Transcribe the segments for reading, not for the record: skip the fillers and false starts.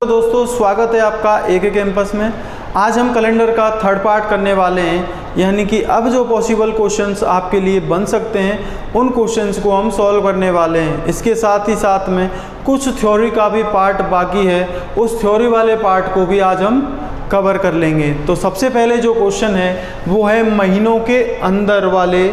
दोस्तों, स्वागत है आपका एके कैंपस में। आज हम कैलेंडर का थर्ड पार्ट करने वाले हैं, यानी कि अब जो पॉसिबल क्वेश्चंस आपके लिए बन सकते हैं उन क्वेश्चंस को हम सॉल्व करने वाले हैं। इसके साथ ही साथ में कुछ थ्योरी का भी पार्ट बाकी है, उस थ्योरी वाले पार्ट को भी आज हम कवर कर लेंगे। तो सबसे पहले जो क्वेश्चन है वो है महीनों के अंदर वाले।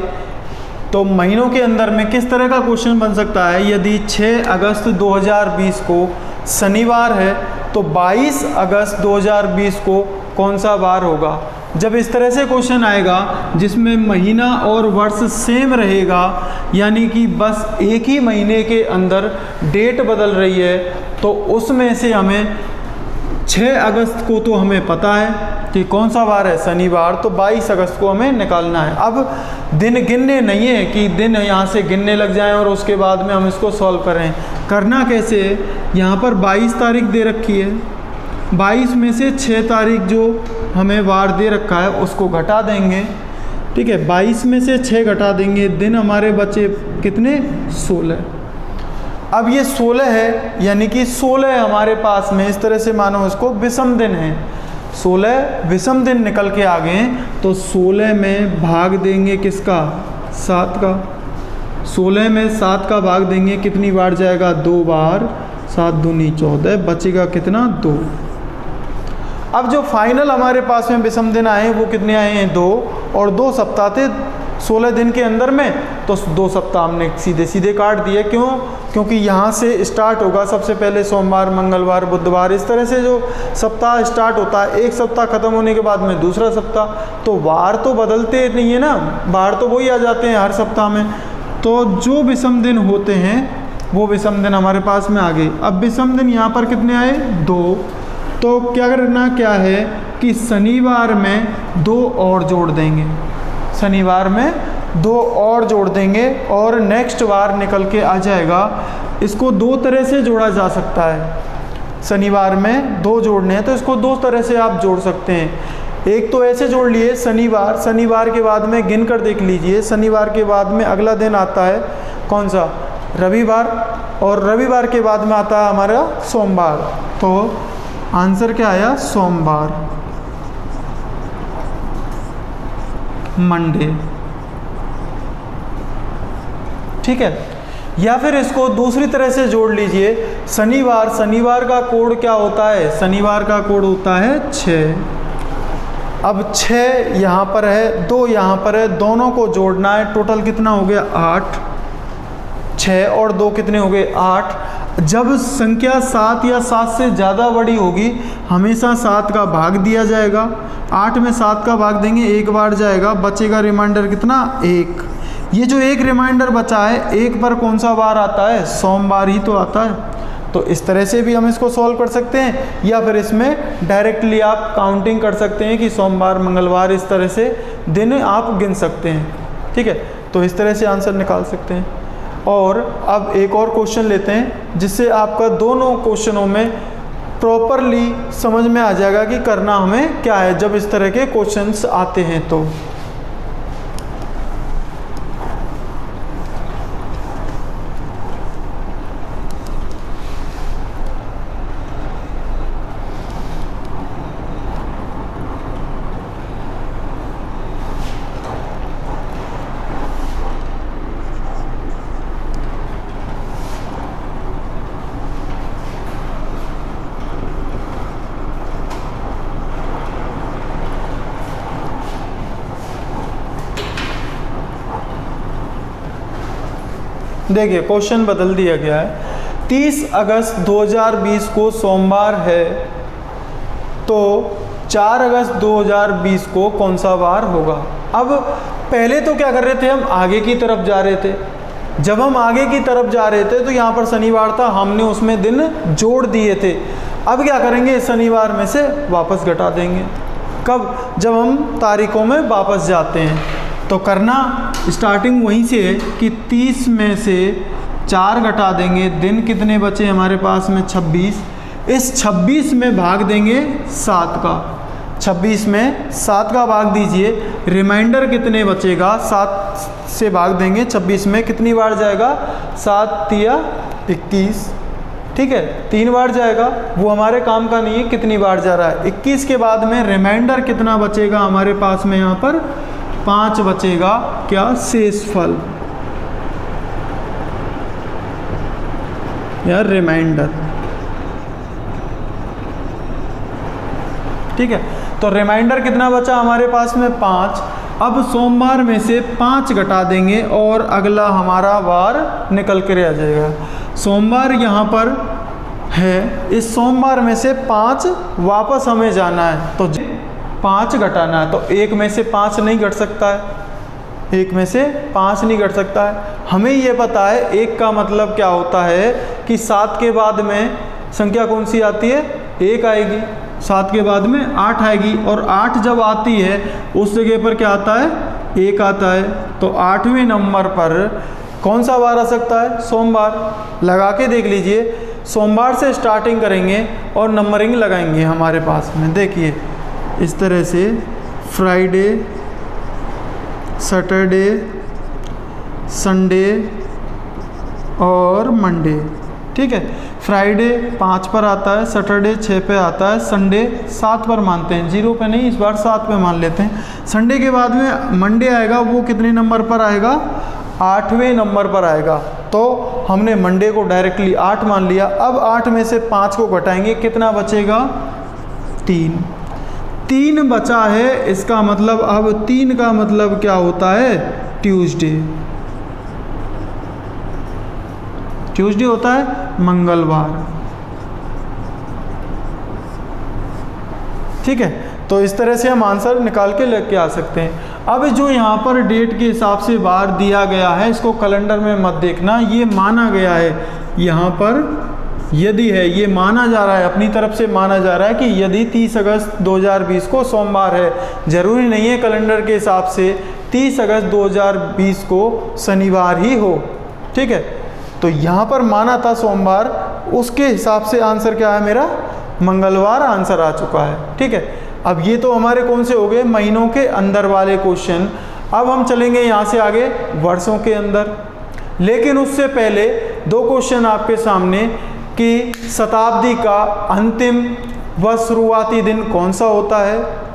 तो महीनों के अंदर में किस तरह का क्वेश्चन बन सकता है? यदि 6 अगस्त 2020 को शनिवार है तो 22 अगस्त 2020 को कौन सा वार होगा? जब इस तरह से क्वेश्चन आएगा जिसमें महीना और वर्ष सेम रहेगा, यानी कि बस एक ही महीने के अंदर डेट बदल रही है, तो उसमें से हमें 6 अगस्त को तो हमें पता है कि कौन सा वार है, शनिवार, तो 22 अगस्त को हमें निकालना है। अब दिन गिनने नहीं है कि दिन यहाँ से गिनने लग जाएं और उसके बाद में हम इसको सॉल्व करें। करना कैसे है? यहाँ पर 22 तारीख दे रखी है, 22 में से 6 तारीख जो हमें वार दे रखा है उसको घटा देंगे। ठीक है, 22 में से 6 घटा देंगे, दिन हमारे बचे कितने? 16। अब ये 16 है, यानी कि 16 हमारे पास में, इस तरह से मानो इसको विषम दिन है, 16 विषम दिन निकल के आ गए, तो 16 में भाग देंगे किसका? 7 का। 16 में 7 का भाग देंगे, कितनी बार जाएगा? 2 बार, 7 दूनी 14, बचेगा कितना? 2। अब जो फाइनल हमारे पास में विषम दिन आए वो कितने आए हैं? 2, और 2 सप्ताह थे 16 दिन के अंदर में, तो 2 सप्ताह हमने सीधे सीधे काट दिए। क्यों? क्योंकि यहाँ से स्टार्ट होगा सबसे पहले सोमवार, मंगलवार, बुधवार, इस तरह से जो सप्ताह स्टार्ट होता है, एक सप्ताह खत्म होने के बाद में दूसरा सप्ताह, तो वार तो बदलते नहीं है ना, वार तो वही आ जाते हैं हर सप्ताह में। तो जो विषम दिन होते हैं वो विषम दिन हमारे पास में आ गए। अब विषम दिन यहाँ पर कितने आए? 2। तो क्या करना क्या है कि शनिवार में 2 और जोड़ देंगे, शनिवार में 2 और जोड़ देंगे और नेक्स्ट वार निकल के आ जाएगा। इसको 2 तरह से जोड़ा जा सकता है, शनिवार में 2 जोड़ने हैं तो इसको 2 तरह से आप जोड़ सकते हैं। एक तो ऐसे जोड़ लिए शनिवार, शनिवार के बाद में गिन कर देख लीजिए, शनिवार के बाद में अगला दिन आता है कौन सा? रविवार, और रविवार के बाद में आता है हमारा सोमवार, तो आंसर क्या आया? सोमवार, मंडे। ठीक है, या फिर इसको दूसरी तरह से जोड़ लीजिए, शनिवार, शनिवार का कोड क्या होता है? शनिवार का कोड होता है 6। अब 6 यहाँ पर है, 2 यहाँ पर है, दोनों को जोड़ना है, टोटल कितना हो गया? 8। 6 और 2 कितने हो गए? 8। जब संख्या 7 या 7 से ज़्यादा बड़ी होगी हमेशा 7 का भाग दिया जाएगा। 8 में 7 का भाग देंगे, 1 बार जाएगा, बचेगा रिमाइंडर कितना? 1। ये जो 1 रिमाइंडर बचा है, 1 पर कौन सा वार आता है? सोमवार ही तो आता है। तो इस तरह से भी हम इसको सॉल्व कर सकते हैं, या फिर इसमें डायरेक्टली आप काउंटिंग कर सकते हैं कि सोमवार, मंगलवार, इस तरह से दिन आप गिन सकते हैं। ठीक है, तो इस तरह से आंसर निकाल सकते हैं। और अब एक और क्वेश्चन लेते हैं जिससे आपका दोनों क्वेश्चनों में प्रॉपरली समझ में आ जाएगा कि करना हमें क्या है जब इस तरह के क्वेश्चंस आते हैं। तो देखिए, क्वेश्चन बदल दिया गया है। 30 अगस्त 2020 को सोमवार है तो 4 अगस्त 2020 को कौन सा वार होगा? अब पहले तो क्या कर रहे थे, हम आगे की तरफ जा रहे थे। जब हम आगे की तरफ जा रहे थे तो यहाँ पर शनिवार था, हमने उसमें दिन जोड़ दिए थे। अब क्या करेंगे? शनिवार में से वापस घटा देंगे। कब? जब हम तारीखों में वापस जाते हैं। तो करना स्टार्टिंग वहीं से है कि 30 में से 4 घटा देंगे, दिन कितने बचे हमारे पास में? 26। इस 26 में भाग देंगे 7 का, 26 में 7 का भाग दीजिए, रिमाइंडर कितने बचेगा? 7 से भाग देंगे 26 में, कितनी बार जाएगा? 7 तिया 21। ठीक है, 3 बार जाएगा, वो हमारे काम का नहीं है कितनी बार जा रहा है। 21 के बाद में रिमाइंडर कितना बचेगा हमारे पास में, यहाँ पर 5 बचेगा, क्या, शेषफल या रिमाइंडर। ठीक है, तो रिमाइंडर कितना बचा हमारे पास में, 5। अब सोमवार में से 5 घटा देंगे और अगला हमारा वार निकल कर आ जाएगा। सोमवार यहाँ पर है, इस सोमवार में से 5 वापस हमें जाना है, तो 5 घटाना है, तो 1 में से 5 नहीं घट सकता है, 1 में से 5 नहीं घट सकता है। हमें ये पता है 1 का मतलब क्या होता है कि 7 के बाद में संख्या कौन सी आती है, 1 आएगी, 7 के बाद में 8 आएगी, और 8 जब आती है उस जगह पर क्या आता है, 1 आता है। तो 8वें नंबर पर कौन सा वार आ सकता है, सोमवार। लगा के देख लीजिए, सोमवार से स्टार्टिंग करेंगे और नंबरिंग लगाएंगे हमारे पास में। देखिए इस तरह से फ्राइडे, सैटरडे, संडे और मंडे। ठीक है, फ्राइडे 5 पर आता है, सैटरडे 6 पे आता है, संडे 7 पर मानते हैं, 0 पे नहीं, इस बार 7 पे मान लेते हैं। संडे के बाद में मंडे आएगा, वो कितने नंबर पर आएगा, 8वें नंबर पर आएगा। तो हमने मंडे को डायरेक्टली 8 मान लिया। अब 8 में से 5 को घटाएंगे, कितना बचेगा, 3 बचा है। इसका मतलब अब 3 का मतलब क्या होता है, ट्यूसडे। ट्यूसडे होता है मंगलवार। ठीक है, तो इस तरह से हम आंसर निकाल के लेके आ सकते हैं। अब जो यहाँ पर डेट के हिसाब से बार दिया गया है, इसको कैलेंडर में मत देखना, ये माना गया है। यहाँ पर यदि है, ये माना जा रहा है, अपनी तरफ से माना जा रहा है कि यदि 30 अगस्त 2020 को सोमवार है, ज़रूरी नहीं है कैलेंडर के हिसाब से 30 अगस्त 2020 को शनिवार ही हो। ठीक है, तो यहाँ पर माना था सोमवार, उसके हिसाब से आंसर क्या है मेरा, मंगलवार आंसर आ चुका है। ठीक है, अब ये तो हमारे कौन से हो गए, महीनों के अंदर वाले क्वेश्चन। अब हम चलेंगे यहाँ से आगे वर्षों के अंदर, लेकिन उससे पहले 2 क्वेश्चन आपके सामने कि शताब्दी का अंतिम व शुरुआती दिन कौन सा होता है।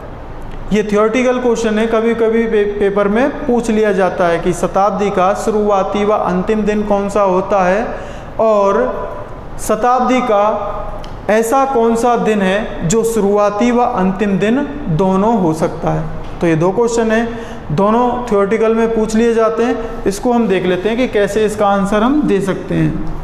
ये थ्योरेटिकल क्वेश्चन है, कभी कभी पेपर में पूछ लिया जाता है कि शताब्दी का शुरुआती व अंतिम दिन कौन सा होता है, और शताब्दी का ऐसा कौन सा दिन है जो शुरुआती व अंतिम दिन दोनों हो सकता है। तो ये 2 क्वेश्चन हैं, दोनों थ्योरेटिकल में पूछ लिए जाते हैं। इसको हम देख लेते हैं कि कैसे इसका आंसर हम दे सकते हैं।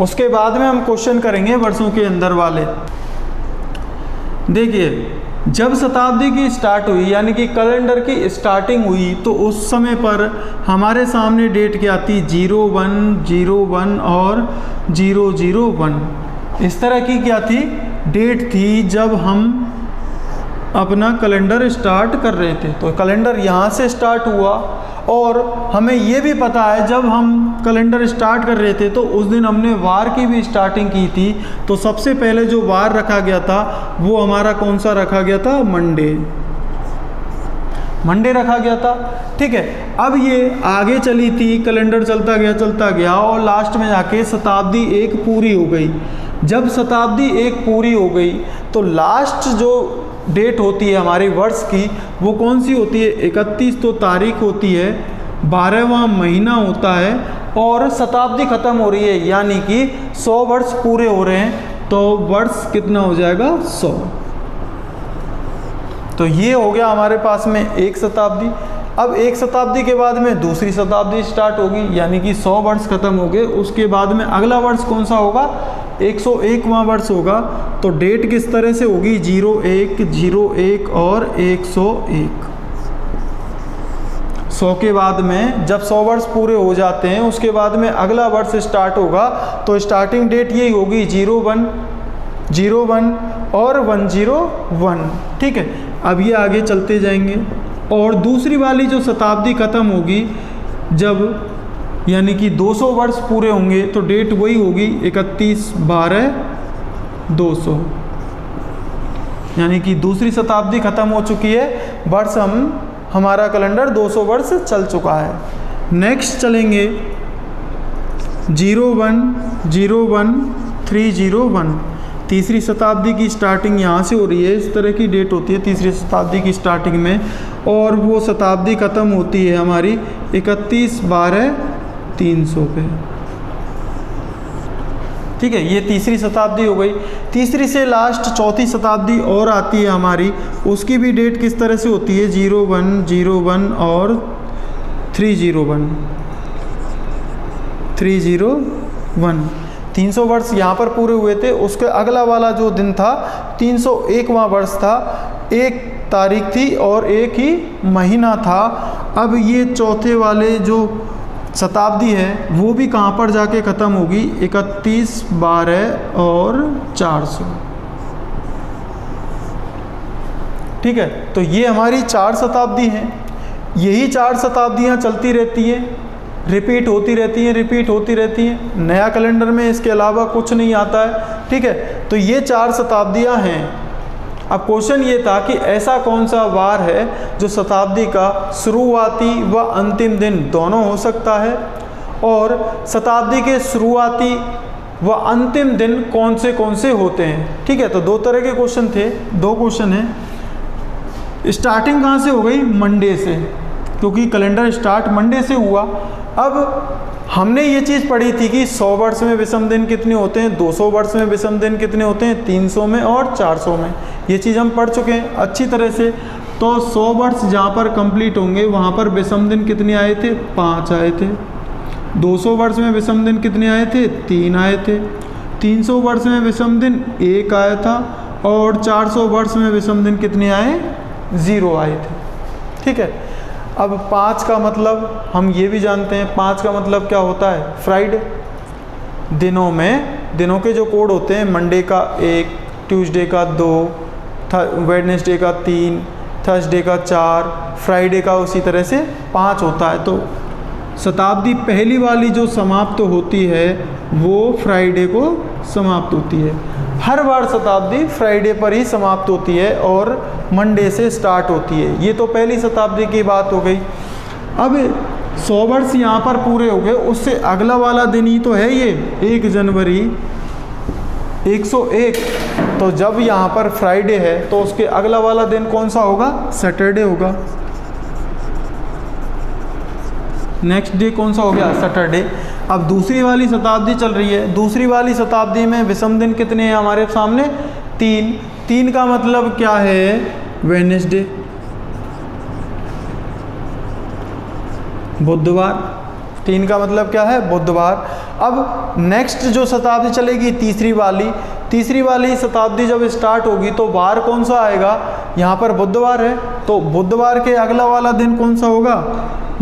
उसके बाद में हम क्वेश्चन करेंगे वर्षों के अंदर वाले। देखिए, जब शताब्दी की स्टार्ट हुई, यानी कि कैलेंडर की स्टार्टिंग हुई, तो उस समय पर हमारे सामने डेट क्या थी, 0101 और 001। इस तरह की क्या थी, डेट थी जब हम अपना कैलेंडर स्टार्ट कर रहे थे। तो कैलेंडर यहाँ से स्टार्ट हुआ, और हमें ये भी पता है जब हम कैलेंडर स्टार्ट कर रहे थे तो उस दिन हमने वार की भी स्टार्टिंग की थी। तो सबसे पहले जो वार रखा गया था वो हमारा कौन सा रखा गया था, मंडे रखा गया था। ठीक है, अब ये आगे चली थी, कैलेंडर चलता गया और लास्ट में जाके शताब्दी 1 पूरी हो गई। जब शताब्दी 1 पूरी हो गई तो लास्ट जो डेट होती है हमारे वर्ष की, वो कौन सी होती है, 31 तो तारीख होती है, 12वां महीना होता है, और शताब्दी खत्म हो रही है, यानी कि 100 वर्ष पूरे हो रहे हैं। तो वर्ष कितना हो जाएगा, 100। तो ये हो गया हमारे पास में 1 शताब्दी। अब 1 शताब्दी के बाद में दूसरी शताब्दी स्टार्ट होगी, यानी कि 100 वर्ष खत्म हो गए। उसके बाद में अगला वर्ष कौन सा होगा, 101वां वर्ष होगा। तो डेट किस तरह से होगी, 01, 01 और 101। 100 के बाद में जब 100 वर्ष पूरे हो जाते हैं, उसके बाद में अगला वर्ष स्टार्ट होगा। तो स्टार्टिंग डेट यही होगी 01, 01 और 101। ठीक है, अब ये आगे चलते जाएंगे। और दूसरी वाली जो शताब्दी खत्म होगी जब, यानी कि 200 वर्ष पूरे होंगे, तो डेट वही होगी 31/12/200। यानी कि दूसरी शताब्दी खत्म हो चुकी है, वर्ष हमारा कैलेंडर 200 वर्ष चल चुका है। नेक्स्ट चलेंगे 0101-301। तीसरी शताब्दी की स्टार्टिंग यहाँ से हो रही है, इस तरह की डेट होती है तीसरी शताब्दी की स्टार्टिंग में, और वो शताब्दी ख़त्म होती है हमारी 31/12/300 पे। ठीक है, ये तीसरी शताब्दी हो गई। तीसरी से लास्ट चौथी शताब्दी और आती है हमारी, उसकी भी डेट किस तरह से होती है 0101 और 301। 300 वर्ष यहाँ पर पूरे हुए थे। उसके अगला वाला जो दिन था 301वां वर्ष था, 1 तारीख थी और 1 ही महीना था। अब ये चौथे वाले जो शताब्दी है वो भी कहाँ पर जाके ख़त्म होगी 31/12/400। ठीक है, तो ये हमारी 4 शताब्दी हैं। यही 4 शताब्दियाँ चलती रहती हैं, रिपीट होती रहती हैं। नया कैलेंडर में इसके अलावा कुछ नहीं आता है। ठीक है, तो ये 4 शताब्दियाँ हैं। अब क्वेश्चन ये था कि ऐसा कौन सा वार है जो शताब्दी का शुरुआती व अंतिम दिन दोनों हो सकता है, और शताब्दी के शुरुआती व अंतिम दिन कौन से होते हैं। ठीक है, तो 2 तरह के क्वेश्चन थे, 2 क्वेश्चन हैं। स्टार्टिंग कहाँ से हो गई? मंडे से, क्योंकि कैलेंडर स्टार्ट मंडे से हुआ। अब हमने ये चीज़ पढ़ी थी कि 100 वर्ष में विषम दिन कितने होते हैं, 200 वर्ष में विषम दिन कितने होते हैं, 300 में और 400 में। ये चीज़ हम पढ़ चुके हैं अच्छी तरह से। तो 100 वर्ष जहाँ पर कंप्लीट होंगे वहाँ पर विषम दिन कितने आए थे? 5 आए थे। 200 वर्ष में विषम दिन कितने आए थे? 3 आए थे। 300 वर्ष में विषम दिन 1 आया था, और 400 वर्ष में विषम दिन कितने आए? 0 आए थे। ठीक है, अब 5 का मतलब हम ये भी जानते हैं, 5 का मतलब क्या होता है? फ्राइडे। दिनों के जो कोड होते हैं, मंडे का 1, ट्यूसडे का 2, वेडनेसडे का 3, थर्सडे का 4, फ्राइडे का उसी तरह से 5 होता है। तो शताब्दी पहली वाली जो समाप्त होती है वो फ्राइडे को समाप्त होती है। हर बार शताब्दी फ्राइडे पर ही समाप्त होती है और मंडे से स्टार्ट होती है। ये तो पहली शताब्दी की बात हो गई। अब 100 वर्ष यहाँ पर पूरे हो गए, उससे अगला वाला दिन ही तो है ये 1 जनवरी 101। तो जब यहाँ पर फ्राइडे है तो उसके अगला वाला दिन कौन सा होगा? सैटरडे होगा। नेक्स्ट डे कौन सा हो गया? सैटरडे। अब दूसरी वाली शताब्दी चल रही है। दूसरी वाली शताब्दी में विषम दिन कितने हैं हमारे सामने? 3 का मतलब क्या है? वेडनेसडे, बुधवार। 3 का मतलब क्या है? बुधवार। अब नेक्स्ट जो शताब्दी चलेगी तीसरी वाली शताब्दी जब स्टार्ट होगी तो वार कौन सा आएगा? यहाँ पर बुधवार है, तो बुधवार के अगला वाला दिन कौन सा होगा?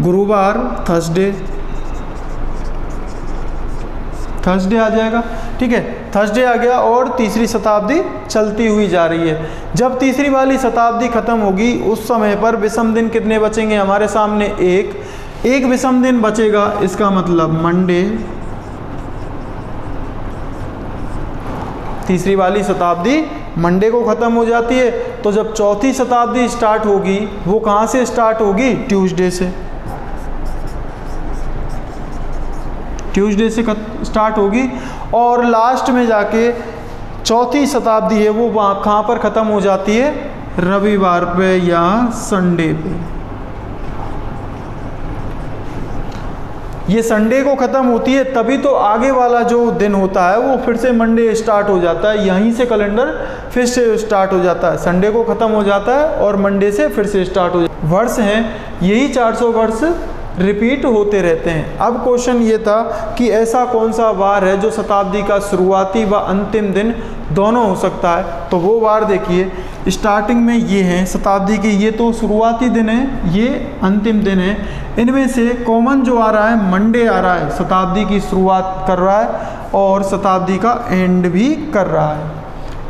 गुरुवार, थर्सडे आ जाएगा। ठीक है, थर्सडे आ गया और तीसरी शताब्दी चलती हुई जा रही है। जब तीसरी वाली शताब्दी खत्म होगी उस समय पर विषम दिन कितने बचेंगे हमारे सामने? एक विषम दिन बचेगा। इसका मतलब मंडे। तीसरी वाली शताब्दी मंडे को ख़त्म हो जाती है। तो जब चौथी शताब्दी स्टार्ट होगी वो कहाँ से स्टार्ट होगी? ट्यूसडे से। स्टार्ट होगी और लास्ट में जाके चौथी शताब्दी है वो वहाँ कहाँ पर ख़त्म हो जाती है? रविवार पे या संडे पे। ये संडे को ख़त्म होती है, तभी तो आगे वाला जो दिन होता है वो फिर से मंडे स्टार्ट हो जाता है। यहीं से कैलेंडर फिर से स्टार्ट हो जाता है। संडे को ख़त्म हो जाता है और मंडे से फिर से स्टार्ट हो जाता है। वर्ष हैं यही 400 वर्ष रिपीट होते रहते हैं। अब क्वेश्चन ये था कि ऐसा कौन सा वार है जो शताब्दी का शुरुआती व अंतिम दिन दोनों हो सकता है। तो वो वार देखिए, स्टार्टिंग में ये हैं शताब्दी की, ये तो शुरुआती दिन है, ये अंतिम दिन है। इनमें से कॉमन जो आ रहा है मंडे आ रहा है, शताब्दी की शुरुआत कर रहा है और शताब्दी का एंड भी कर रहा है।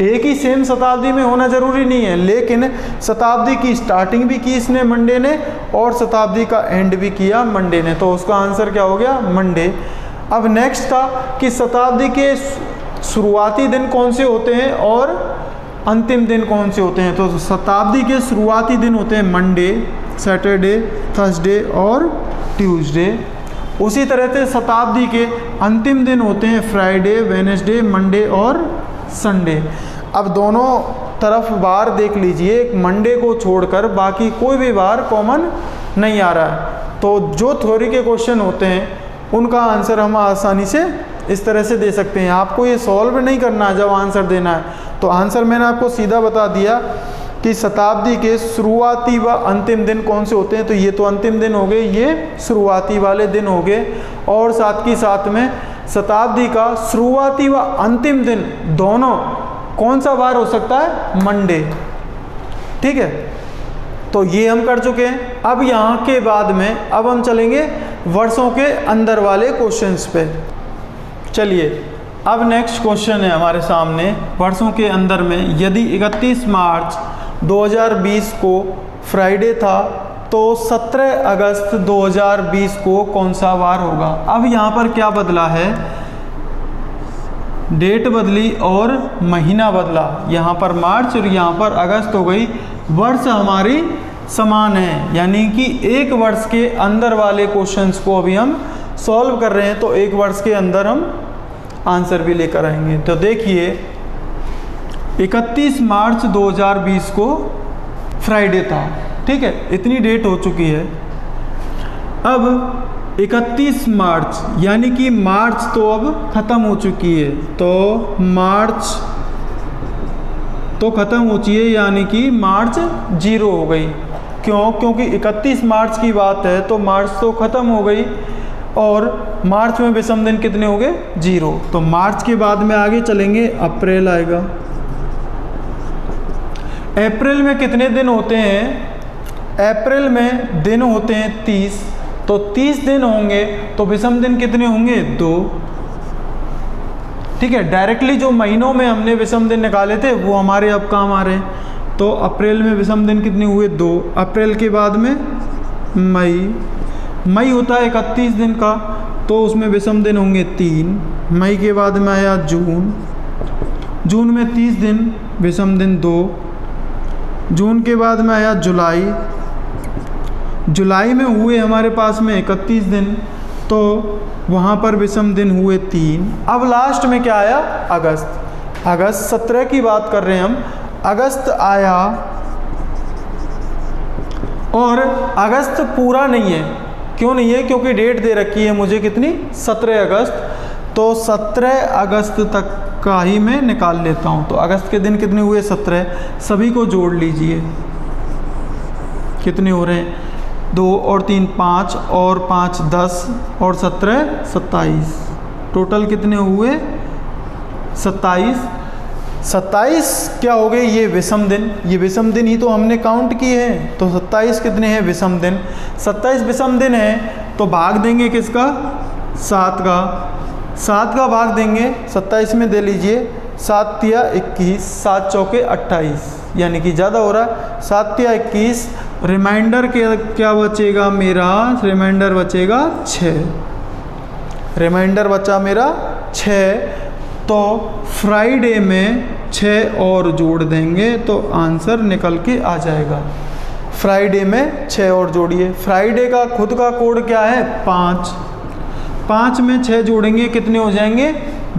एक ही सेम शताब्दी में होना ज़रूरी नहीं है, लेकिन शताब्दी की स्टार्टिंग भी की इसने मंडे ने और शताब्दी का एंड भी किया मंडे ने। तो उसका आंसर क्या हो गया? मंडे। अब नेक्स्ट था कि शताब्दी के शुरुआती दिन कौन से होते हैं और अंतिम दिन कौन से होते हैं? तो शताब्दी के शुरुआती दिन होते हैं मंडे, सैटरडे, थर्सडे और ट्यूसडे। उसी तरह से शताब्दी के अंतिम दिन होते हैं फ्राइडे, वेडनेसडे, मंडे और संडे। अब दोनों तरफ बार देख लीजिए, एक मंडे को छोड़कर बाकी कोई भी बार कॉमन नहीं आ रहा है। तो जो थ्योरी के क्वेश्चन होते हैं उनका आंसर हम आसानी से इस तरह से दे सकते हैं। आपको ये सॉल्व नहीं करना है जब आंसर देना है। तो आंसर मैंने आपको सीधा बता दिया कि शताब्दी के शुरुआती व अंतिम दिन कौन से होते हैं। तो ये तो अंतिम दिन हो गए, ये शुरुआती वाले दिन हो गए। और साथ ही साथ में शताब्दी का शुरुआती व अंतिम दिन दोनों कौन सा बार हो सकता है? मंडे। ठीक है, तो ये हम कर चुके हैं। अब यहाँ के बाद में अब हम चलेंगे वर्षों के अंदर वाले क्वेश्चंस पे। चलिए, अब नेक्स्ट क्वेश्चन है हमारे सामने वर्षों के अंदर में। यदि 31 मार्च 2020 को फ्राइडे था तो 17 अगस्त 2020 को कौन सा वार होगा? अब यहाँ पर क्या बदला है? डेट बदली और महीना बदला। यहाँ पर मार्च और यहाँ पर अगस्त हो गई। वर्ष हमारी समान है, यानी कि एक वर्ष के अंदर वाले क्वेश्चंस को अभी हम सॉल्व कर रहे हैं। तो एक वर्ष के अंदर हम आंसर भी लेकर आएंगे। तो देखिए, 31 मार्च 2020 को फ्राइडे था। ठीक है, इतनी डेट हो चुकी है। अब 31 मार्च यानी कि मार्च तो अब ख़त्म हो चुकी है। तो मार्च तो ख़त्म हो चुकी है, यानी कि मार्च 0 हो गई। क्यों? क्योंकि 31 मार्च की बात है तो मार्च तो ख़त्म हो गई और मार्च में विषम दिन कितने हो गए? 0। तो मार्च के बाद में आगे चलेंगे, अप्रैल आएगा। अप्रैल में कितने दिन होते हैं? अप्रैल में दिन होते हैं 30। तो 30 दिन होंगे तो विषम दिन कितने होंगे? 2। ठीक है, डायरेक्टली जो महीनों में हमने विषम दिन निकाले थे वो हमारे अब काम आ रहे हैं। तो अप्रैल में विषम दिन कितने हुए? 2। अप्रैल के बाद में मई होता है 31 दिन का, तो उसमें विषम दिन होंगे 3। मई के बाद में आया जून में 30 दिन, विषम दिन 2। जून के बाद में आया जुलाई में हुए हमारे पास में 31 दिन, तो वहाँ पर विषम दिन हुए 3। अब लास्ट में क्या आया? अगस्त 17 की बात कर रहे हैं हम। अगस्त आया और अगस्त पूरा नहीं है। क्यों नहीं है? क्योंकि डेट दे रखी है मुझे कितनी? 17 अगस्त। तो 17 अगस्त तक का ही मैं निकाल लेता हूँ। तो अगस्त के दिन कितने हुए? 17। सभी को जोड़ लीजिए, कितने हो रहे हैं? 2 और 3 5 और 5 10 और 17 27। टोटल कितने हुए? 27। 27 क्या हो गए? ये विषम दिन। ये विषम दिन ही तो हमने काउंट किए हैं। तो 27 कितने हैं? विषम दिन। 27 विषम दिन है तो भाग देंगे किसका? 7 का। 7 का भाग देंगे 27 में, दे लीजिए। 7 तिया 21, 7 चौके 28, यानी कि ज़्यादा हो रहा है। 7 तिया 21। रिमाइंडर क्या बचेगा मेरा? रिमाइंडर बचेगा 6। रिमाइंडर बचा मेरा 6। तो फ्राइडे में 6 और जोड़ देंगे तो आंसर निकल के आ जाएगा। फ्राइडे में 6 और जोड़िए। फ्राइडे का खुद का कोड क्या है? 5। 5 में 6 जोड़ेंगे कितने हो जाएंगे?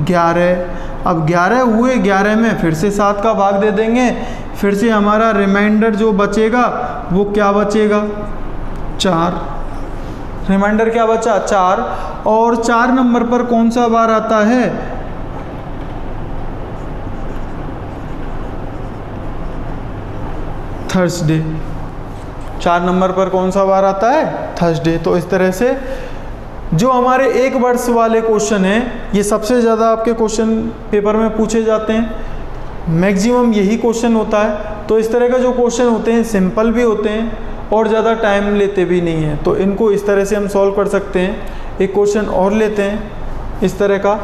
11। अब 11 हुए, 11 में फिर से 7 का भाग दे देंगे। फिर से हमारा रिमाइंडर जो बचेगा वो क्या बचेगा? 4। रिमाइंडर क्या बचा? 4। और 4 नंबर पर कौन सा बार आता है? थर्सडे। 4 नंबर पर कौन सा बार आता है? थर्सडे। तो इस तरह से जो हमारे एक वर्ष वाले क्वेश्चन हैं, ये सबसे ज़्यादा आपके क्वेश्चन पेपर में पूछे जाते हैं। मैक्सिमम यही क्वेश्चन होता है। तो इस तरह का जो क्वेश्चन होते हैं सिंपल भी होते हैं और ज़्यादा टाइम लेते भी नहीं हैं। तो इनको इस तरह से हम सॉल्व कर सकते हैं। एक क्वेश्चन और लेते हैं इस तरह का।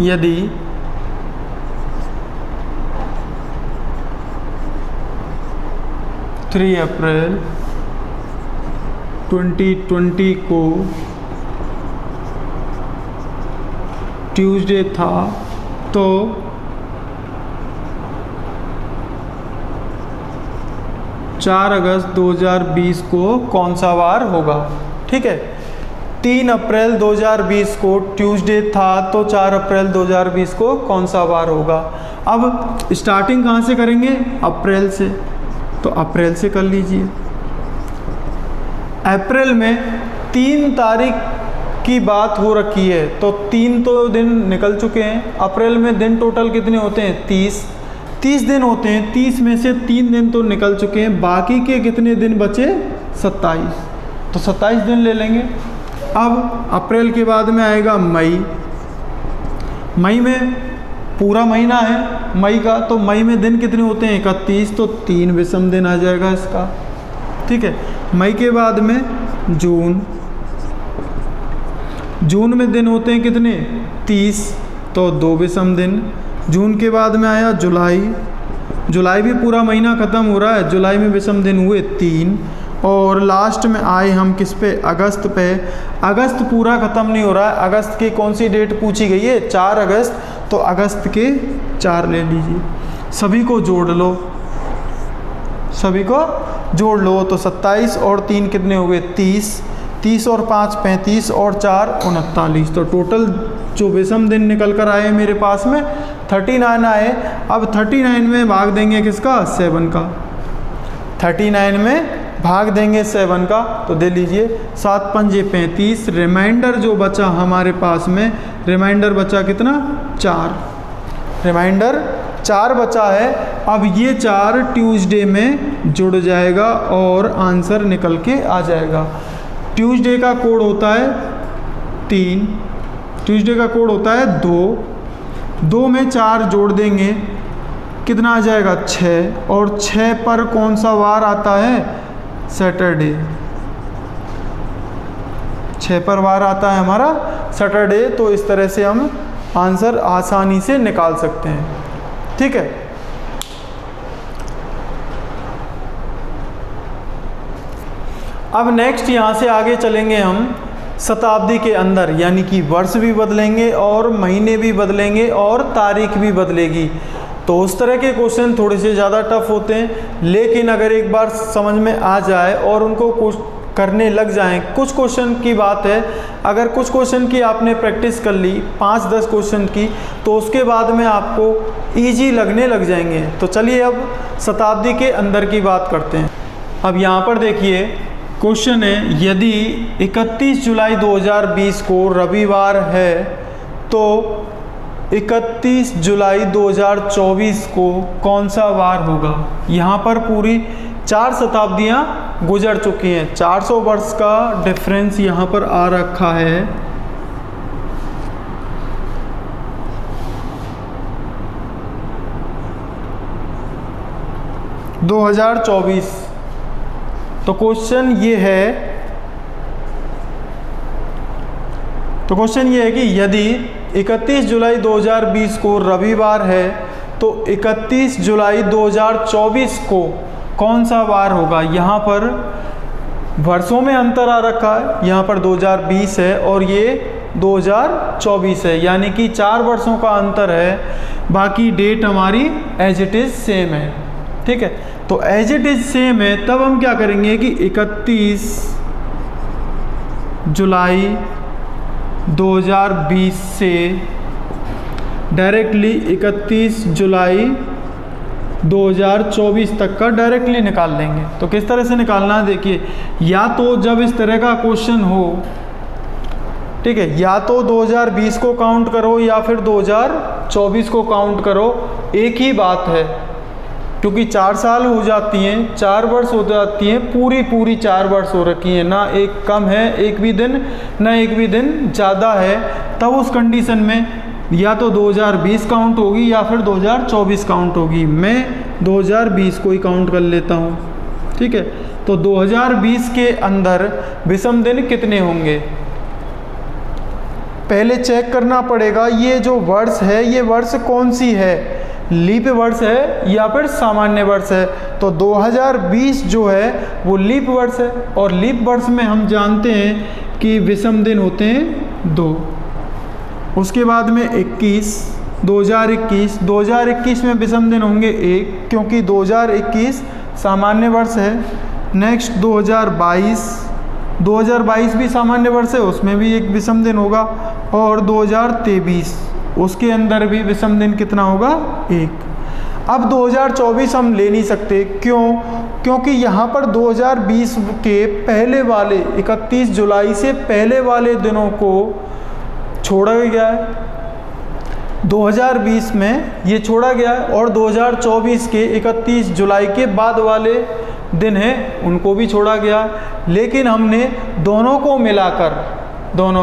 यदि 3 अप्रैल 2020 को ट्यूसडे था तो 4 अगस्त 2020 को कौन सा वार होगा। ठीक है, 3 अप्रैल 2020 को ट्यूसडे था तो 4 अप्रैल 2020 को कौन सा वार होगा। अब स्टार्टिंग कहाँ से करेंगे, अप्रैल से, तो अप्रैल से कर लीजिए। अप्रैल में 3 तारीख की बात हो रखी है तो 3 तो दिन निकल चुके हैं। अप्रैल में दिन टोटल कितने होते हैं, 30 दिन होते हैं। 30 में से 3 दिन तो निकल चुके हैं, बाकी के कितने दिन बचे, 27, तो 27 दिन ले लेंगे। अब अप्रैल के बाद में आएगा मई। मई में पूरा महीना है मई का, तो मई में दिन कितने होते हैं, 31, तो 3 विषम दिन आ जाएगा इसका। ठीक है, मई के बाद में जून। जून में दिन होते हैं कितने, 30, तो 2 विषम दिन। जून के बाद में आया जुलाई। जुलाई भी पूरा महीना ख़त्म हो रहा है, जुलाई में विषम दिन हुए 3। और लास्ट में आए हम किस पे, अगस्त पे। अगस्त पूरा ख़त्म नहीं हो रहा है, अगस्त की कौन सी डेट पूछी गई है, 4 अगस्त, तो अगस्त के 4 ले लीजिए। सभी को जोड़ लो, सभी को जोड़ लो, तो 27 और 3 कितने हो गए, 30, 30 और 5 35 और 4 39, तो टोटल जो विषम दिन निकल कर आए मेरे पास में 39 आए। अब 39 में भाग देंगे किसका, 7 का। 39 में भाग देंगे 7 का, तो दे लीजिए 7 पंजे 35। रिमाइंडर जो बचा हमारे पास में, रिमाइंडर बचा कितना, 4, रिमाइंडर 4 बचा है। अब ये 4 ट्यूसडे में जुड़ जाएगा और आंसर निकल के आ जाएगा। ट्यूसडे का कोड होता है 3, ट्यूसडे का कोड होता है 2 में 4 जोड़ देंगे कितना आ जाएगा, 6, और 6 पर कौन सा वार आता है, सैटरडे। 6 पर वार आता है हमारा सैटरडे, तो इस तरह से हम आंसर आसानी से निकाल सकते हैं। ठीक है, अब नेक्स्ट यहाँ से आगे चलेंगे हम शताब्दी के अंदर, यानी कि वर्ष भी बदलेंगे और महीने भी बदलेंगे और तारीख भी बदलेगी। तो उस तरह के क्वेश्चन थोड़े से ज़्यादा टफ होते हैं, लेकिन अगर एक बार समझ में आ जाए और उनको करने लग जाएं, कुछ क्वेश्चन की बात है, अगर कुछ क्वेश्चन की आपने प्रैक्टिस कर ली 5-10 क्वेश्चन की, तो उसके बाद में आपको इजी लगने लग जाएंगे। तो चलिए अब शताब्दी के अंदर की बात करते हैं। अब यहाँ पर देखिए क्वेश्चन है, यदि 31 जुलाई 2020 को रविवार है तो 31 जुलाई 2024 को कौन सा वार होगा। यहाँ पर पूरी 4 शताब्दियाँ गुजर चुकी हैं, 400 वर्ष का डिफरेंस यहाँ पर आ रखा है। तो क्वेश्चन ये है कि यदि 31 जुलाई 2020 को रविवार है तो 31 जुलाई 2024 को कौन सा वार होगा। यहाँ पर वर्षों में अंतर आ रखा है, यहाँ पर 2020 है और ये 2024 है, यानी कि 4 वर्षों का अंतर है। बाकी डेट हमारी एज इट इज़ सेम है। ठीक है, तो एज इट इज़ सेम है, तब हम क्या करेंगे कि 31 जुलाई 2020 से डायरेक्टली 31 जुलाई 2024 तक का डायरेक्टली निकाल लेंगे। तो किस तरह से निकालना है, देखिए, या तो जब इस तरह का क्वेश्चन हो, ठीक है, या तो 2020 को काउंट करो या फिर 2024 को काउंट करो, एक ही बात है, क्योंकि 4 साल हो जाती हैं, 4 वर्ष हो जाती हैं, पूरी 4 वर्ष हो रखी हैं, ना एक कम है एक भी दिन, ना एक भी दिन ज़्यादा है। तब उस कंडीशन में या तो 2020 काउंट होगी या फिर 2024 काउंट होगी। मैं 2020 को ही काउंट कर लेता हूँ। ठीक है, तो 2020 के अंदर विषम दिन कितने होंगे, पहले चेक करना पड़ेगा ये जो वर्ष है ये वर्ष कौन सी है, लीप वर्ष है या फिर सामान्य वर्ष है। तो 2020 जो है वो लीप वर्ष है, और लीप वर्ष में हम जानते हैं कि विषम दिन होते हैं 2। उसके बाद में 2021 में विषम दिन होंगे 1, क्योंकि 2021 सामान्य वर्ष है। नेक्स्ट 2022 भी सामान्य वर्ष है, उसमें भी एक विषम दिन होगा। और 2023 उसके अंदर भी विषम दिन कितना होगा, 1। अब 2024 हम ले नहीं सकते, क्यों? क्योंकि यहाँ पर 2020 के पहले वाले 31 जुलाई से पहले वाले दिनों को छोड़ा गया है, 2020 में ये छोड़ा गया है, और 2024 के 31 जुलाई के बाद वाले दिन हैं उनको भी छोड़ा गया। लेकिन हमने दोनों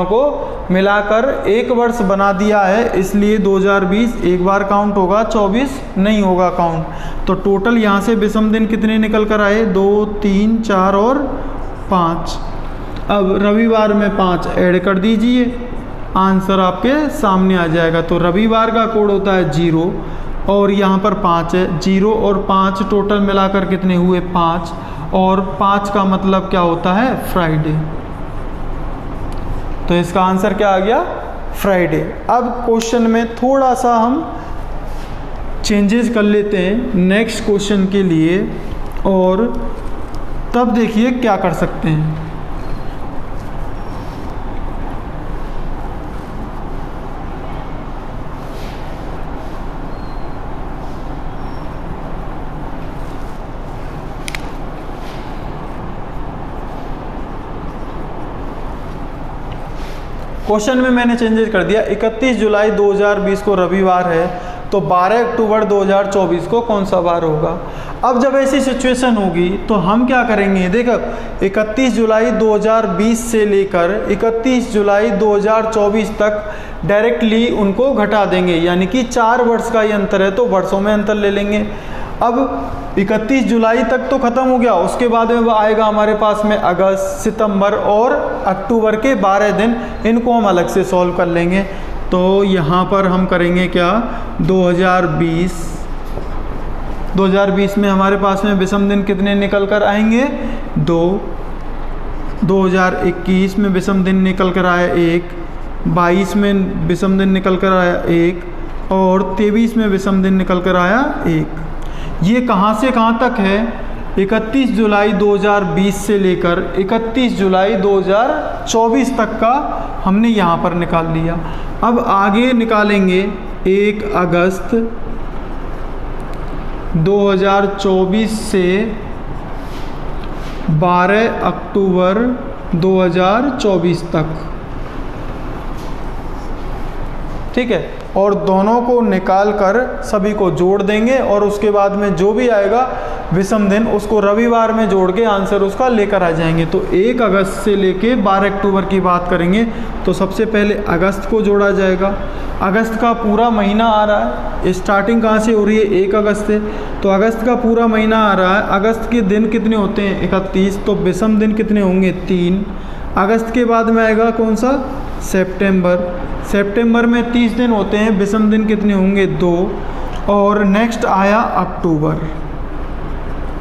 को मिलाकर एक वर्ष बना दिया है, इसलिए 2020 एक बार काउंट होगा, 24 नहीं होगा काउंट। तो टोटल यहाँ से विषम दिन कितने निकल कर आए, 2, 3, 4 और 5। अब रविवार में 5 ऐड कर दीजिए, आंसर आपके सामने आ जाएगा। तो रविवार का कोड होता है 0, और यहाँ पर 5 है, 0 और 5 टोटल मिलाकर कितने हुए, 5, और 5 का मतलब क्या होता है, फ्राइडे। तो इसका आंसर क्या आ गया, फ्राइडे। अब क्वेश्चन में थोड़ा सा हम चेंजेस कर लेते हैं नेक्स्ट क्वेश्चन के लिए, और तब देखिए क्या कर सकते हैं। क्वेश्चन में मैंने चेंजेस कर दिया। 31 जुलाई 2020 को रविवार है, तो 12 अक्टूबर 2024 को कौन सा वार होगा। अब जब ऐसी सिचुएशन होगी तो हम क्या करेंगे, देखो 31 जुलाई 2020 से लेकर 31 जुलाई 2024 तक डायरेक्टली उनको घटा देंगे, यानी कि 4 वर्ष का ये अंतर है, तो वर्षों में अंतर ले लेंगे। अब 31 जुलाई तक तो ख़त्म हो गया, उसके बाद में आएगा हमारे पास में अगस्त, सितंबर और अक्टूबर के 12 दिन, इनको हम अलग से सॉल्व कर लेंगे। तो यहाँ पर हम करेंगे क्या, 2020 में हमारे पास में विषम दिन कितने निकल कर आएंगे, 2। 2021 में विषम दिन निकल कर आया 1, 22 में विषम दिन निकल कर आया 1, और 23 में विषम दिन निकल कर आया 1। ये कहाँ से कहाँ तक है, 31 जुलाई 2020 से लेकर 31 जुलाई 2024 तक का हमने यहाँ पर निकाल लिया। अब आगे निकालेंगे 1 अगस्त 2024 से 12 अक्टूबर 2024 तक, ठीक है। और दोनों को निकाल कर सभी को जोड़ देंगे, और उसके बाद में जो भी आएगा विषम दिन उसको रविवार में जोड़ के आंसर उसका लेकर आ जाएंगे। तो 1 अगस्त से लेके 12 अक्टूबर की बात करेंगे, तो सबसे पहले अगस्त को जोड़ा जाएगा। अगस्त का पूरा महीना आ रहा है, स्टार्टिंग कहाँ से हो रही है, 1 अगस्त से, तो अगस्त का पूरा महीना आ रहा है। अगस्त के दिन कितने होते हैं, 31, तो विषम दिन कितने होंगे, 3। अगस्त के बाद में आएगा कौन सा, सितंबर में 30 दिन होते हैं, विषम दिन कितने होंगे, 2। और नेक्स्ट आया अक्टूबर,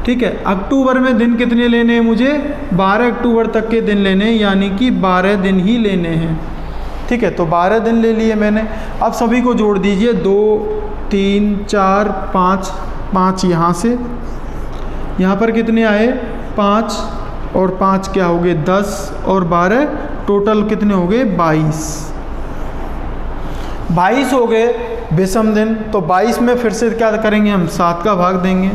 ठीक है। अक्टूबर में दिन कितने लेने हैं मुझे, 12 अक्टूबर तक के दिन लेने हैं, यानी कि 12 दिन ही लेने हैं, ठीक है। तो 12 दिन ले लिए मैंने। अब सभी को जोड़ दीजिए, 2, 3, 4, 5 यहाँ से, यहाँ पर कितने आए, 5 और 5 क्या हो गए, 10 और 12 टोटल कितने हो गए, 22 हो गए विषम दिन। तो 22 में फिर से क्या करेंगे हम, 7 का भाग देंगे,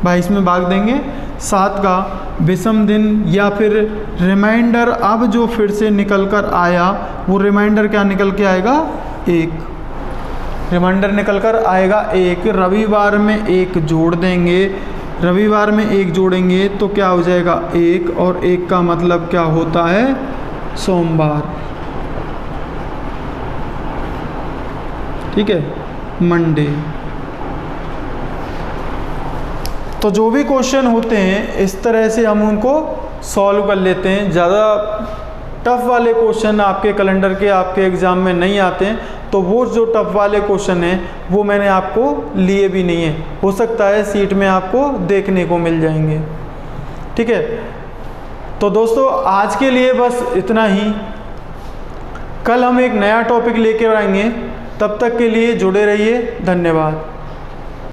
22 में भाग देंगे 7 का विषम दिन, या फिर रिमाइंडर अब जो फिर से निकल कर आया वो रिमाइंडर क्या निकल के आएगा, 1। रिमाइंडर निकल कर आएगा 1। रविवार में 1 जोड़ देंगे, रविवार में 1 जोड़ेंगे तो क्या हो जाएगा, 1, और 1 का मतलब क्या होता है, सोमवार, ठीक है, मंडे। तो जो भी क्वेश्चन होते हैं इस तरह से हम उनको सॉल्व कर लेते हैं। ज़्यादा टफ़ वाले क्वेश्चन आपके कैलेंडर के आपके एग्ज़ाम में नहीं आते हैं, तो वो जो टफ़ वाले क्वेश्चन हैं वो मैंने आपको लिए भी नहीं है, हो सकता है सीट में आपको देखने को मिल जाएंगे। ठीक है, तो दोस्तों आज के लिए बस इतना ही। कल हम एक नया टॉपिक लेकर आएंगे, तब तक के लिए जुड़े रहिए। धन्यवाद।